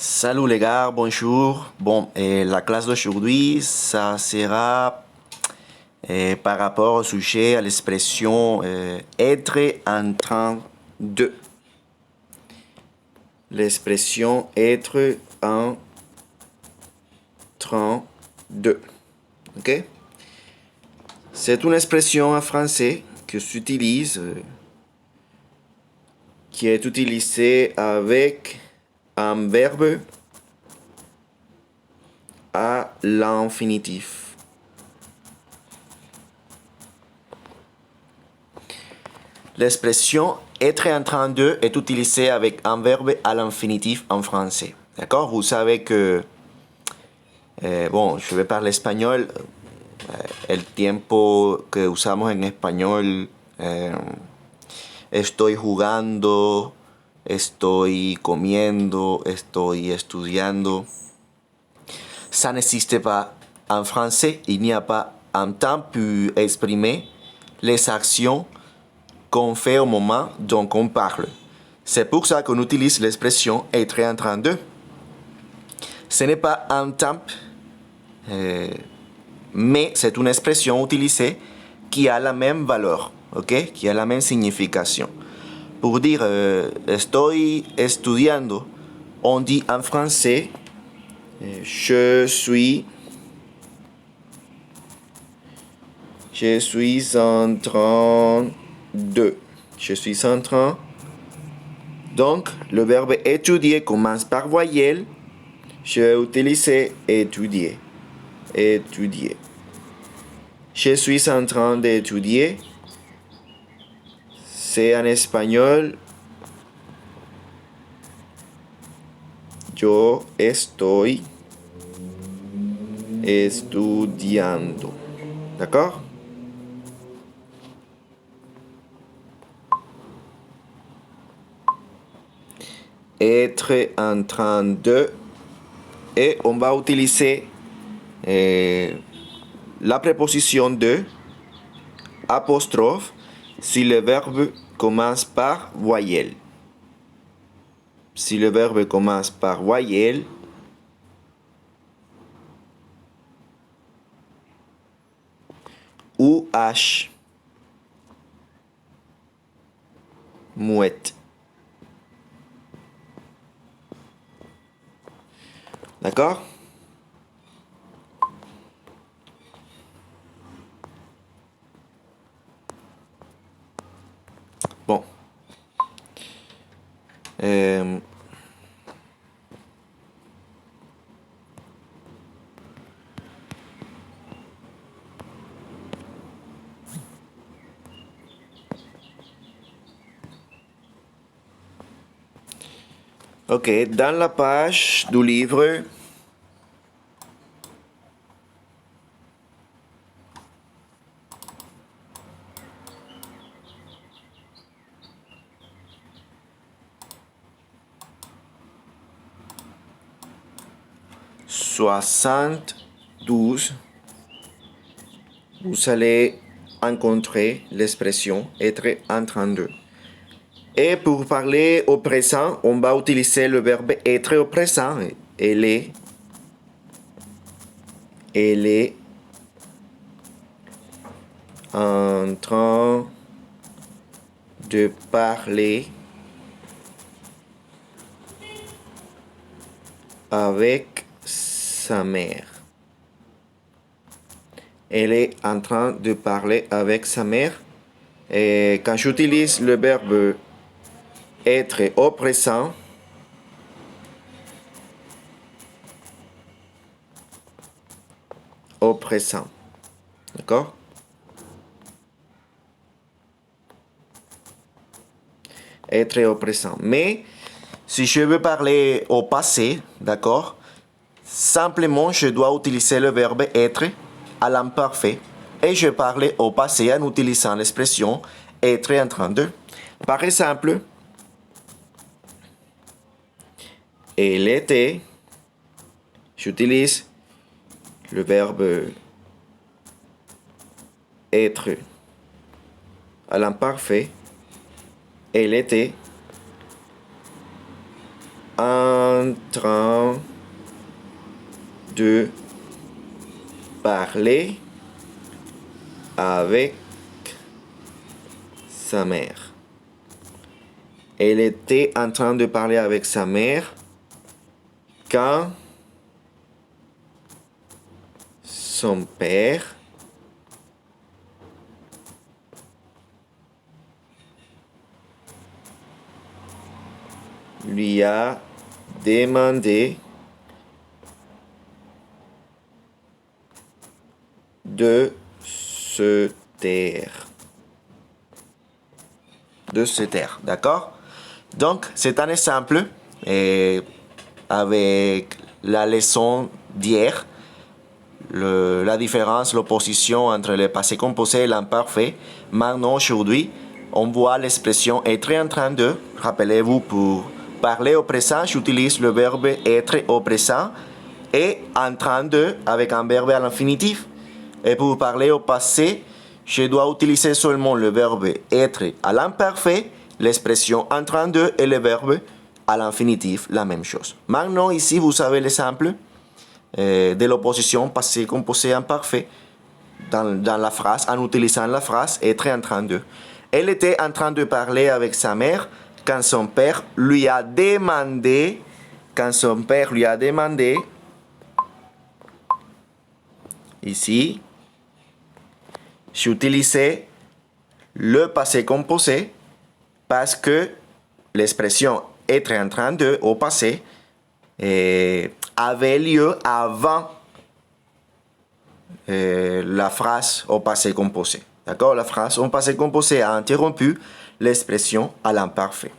Salut les gars, bonjour. Bon, la classe d'aujourd'hui, ça sera par rapport au sujet, à l'expression être en train de. L'expression être en train de. Ok? C'est une expression en français que s'utilise, qui est utilisée avec un verbe à l'infinitif. L'expression être en train de est utilisée avec un verbe à l'infinitif en français. D'accord? Vous savez que, bon, je vais parler espagnol. El tiempo que usamos en español, estoy jugando, estoy comiendo, estoy estudiando. Ça n'existe pas en français. Il n'y a pas un temps pour exprimer les actions qu'on fait au moment dont on parle. C'est pour ça qu'on utilise l'expression être en train de. Ce n'est pas un temps, mais c'est une expression utilisée qui a la même valeur, ok? Qui a la même signification. Pour dire estoy estudiando, on dit en français je suis en train de. Je suis en train. Donc, le verbe étudier commence par voyelle. Je vais utiliser étudier. Étudier. Je suis en train d'étudier. C'est en espagnol. Yo estoy estudiando. D'accord? Être en train de. Et on va utiliser la préposition de apostrophe si le verbe commence par voyelle. Si le verbe commence par voyelle, ou H. Mouette. D'accord? Bon. Ok, dans la page du livre, soixante-douze, vous allez rencontrer l'expression être en train de. Et pour parler au présent, on va utiliser le verbe être au présent. Elle est en train de parler avec sa mère. Elle est en train de parler avec sa mère. Et quand j'utilise le verbe être au présent, d'accord? Être au présent. Mais si je veux parler au passé, d'accord? Simplement, je dois utiliser le verbe être à l'imparfait et je parle au passé en utilisant l'expression être en train de. Par exemple, elle était, j'utilise le verbe être à l'imparfait. Elle était en train de parler avec sa mère. Elle était en train de parler avec sa mère quand son père lui a demandé de se taire. De se taire, d'accord? Donc, c'est un exemple avec la leçon d'hier, la différence, l'opposition entre le passé composé et l'imparfait. Maintenant, aujourd'hui, on voit l'expression être en train de. Rappelez-vous, pour parler au présent, j'utilise le verbe être au présent et en train de avec un verbe à l'infinitif. Et pour parler au passé, je dois utiliser seulement le verbe être à l'imparfait, l'expression en train de et le verbe à l'infinitif, la même chose. Maintenant, ici, vous avez l'exemple de l'opposition passé composé imparfait dans la phrase, en utilisant la phrase être en train de. Elle était en train de parler avec sa mère quand son père lui a demandé, ici, j'utilisais le passé composé parce que l'expression être en train de au passé avait lieu avant la phrase au passé composé. D'accord? La phrase au passé composé a interrompu l'expression à l'imparfait.